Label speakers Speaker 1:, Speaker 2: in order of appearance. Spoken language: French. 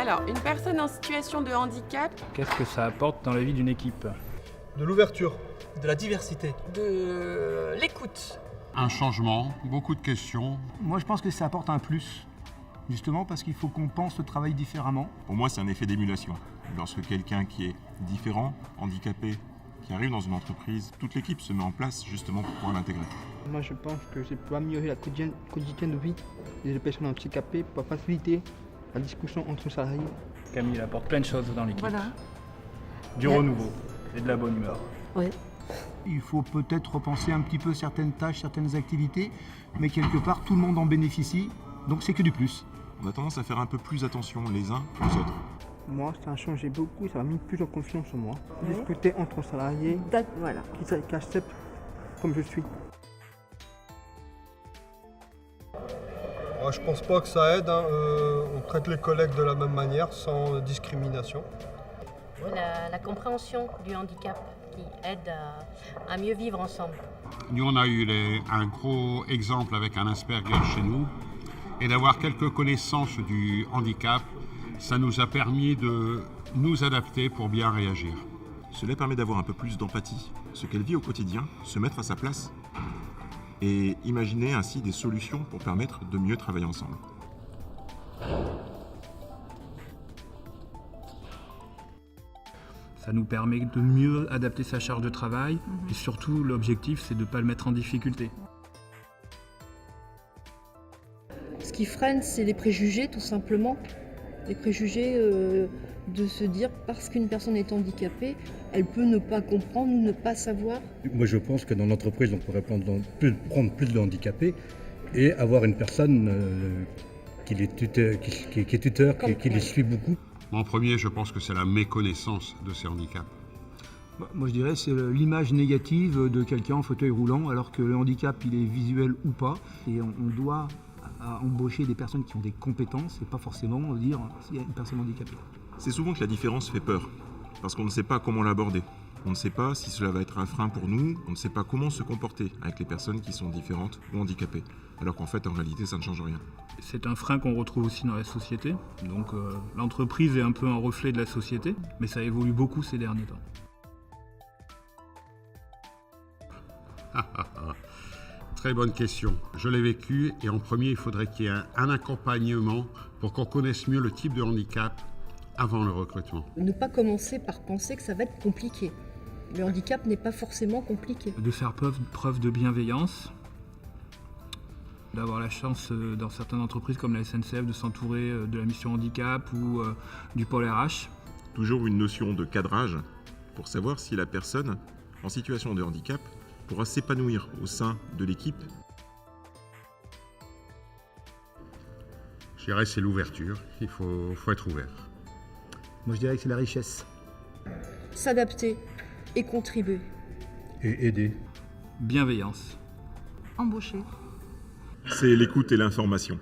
Speaker 1: Alors, une personne en situation de handicap,
Speaker 2: Qu'est-ce que ça apporte dans la vie d'une équipe?
Speaker 3: De l'ouverture.
Speaker 4: De la diversité.
Speaker 1: de l'écoute.
Speaker 5: Un changement, beaucoup de questions.
Speaker 6: Moi, je pense que ça apporte un plus, justement parce qu'il faut qu'on pense le travail différemment.
Speaker 7: Pour moi, c'est un effet d'émulation. Lorsque quelqu'un qui est différent, handicapé, qui arrive dans une entreprise, toute l'équipe se met en place justement pour pouvoir l'intégrer.
Speaker 8: Moi, je pense que c'est pour améliorer la quotidienne de vie des personnes handicapées, pour faciliter la discussion entre salariés.
Speaker 2: Camille elle apporte plein de choses dans l'équipe.
Speaker 1: Voilà.
Speaker 2: Du renouveau et de la bonne humeur.
Speaker 9: Oui.
Speaker 6: Il faut peut-être repenser un petit peu certaines tâches, certaines activités, mais quelque part, tout le monde en bénéficie, donc c'est que du plus.
Speaker 7: On a tendance à faire un peu plus attention les uns aux autres.
Speaker 8: Moi, ça a changé beaucoup, ça m'a mis plus en confiance en moi.
Speaker 9: Oui.
Speaker 8: Discuter entre salariés
Speaker 9: Voilà.
Speaker 8: qui acceptent comme je suis.
Speaker 3: Je pense pas que ça aide. On traite les collègues de la même manière, sans discrimination.
Speaker 10: La compréhension du handicap qui aide à mieux vivre ensemble.
Speaker 5: Nous, on a eu un gros exemple avec un Asperger chez nous. Et d'avoir quelques connaissances du handicap, ça nous a permis de nous adapter pour bien réagir.
Speaker 7: Cela permet d'avoir un peu plus d'empathie, ce qu'elle vit au quotidien, se mettre à sa place et imaginer ainsi des solutions pour permettre de mieux travailler ensemble.
Speaker 2: Ça nous permet de mieux adapter sa charge de travail et surtout l'objectif c'est de ne pas le mettre en difficulté.
Speaker 9: Ce qui freine, c'est les préjugés, tout simplement. Les préjugés de se dire parce qu'une personne est handicapée, elle peut ne pas comprendre ou ne pas savoir.
Speaker 11: Moi, je pense que dans l'entreprise, on pourrait prendre plus de handicapés et avoir une personne qui est tuteur, qui les suit beaucoup.
Speaker 5: En premier, je pense que c'est la méconnaissance de ces handicaps.
Speaker 6: Moi, je dirais que c'est l'image négative de quelqu'un en fauteuil roulant, alors que le handicap, il est visuel ou pas, et on doit embaucher des personnes qui ont des compétences et pas forcément dire s'il y a une personne handicapée.
Speaker 7: C'est souvent que la différence fait peur, parce qu'on ne sait pas comment l'aborder. On ne sait pas si cela va être un frein pour nous, on ne sait pas comment se comporter avec les personnes qui sont différentes ou handicapées, alors qu'en fait, en réalité, ça ne change rien.
Speaker 2: C'est un frein qu'on retrouve aussi dans la société. Donc l'entreprise est un peu un reflet de la société, mais ça évolue beaucoup ces derniers temps.
Speaker 5: Très bonne question. Je l'ai vécu et en premier, il faudrait qu'il y ait un accompagnement pour qu'on connaisse mieux le type de handicap avant le recrutement.
Speaker 9: Ne pas commencer par penser que ça va être compliqué. Le handicap n'est pas forcément compliqué.
Speaker 2: De faire preuve de bienveillance, d'avoir la chance dans certaines entreprises comme la SNCF de s'entourer de la mission handicap ou du pôle RH.
Speaker 7: Toujours une notion de cadrage pour savoir si la personne en situation de handicap pourra s'épanouir au sein de l'équipe.
Speaker 5: Je dirais que c'est l'ouverture, il faut être ouvert.
Speaker 6: Moi, je dirais que c'est la richesse.
Speaker 9: S'adapter et contribuer.
Speaker 11: Et aider.
Speaker 2: Bienveillance.
Speaker 1: Embaucher.
Speaker 7: C'est l'écoute et l'information.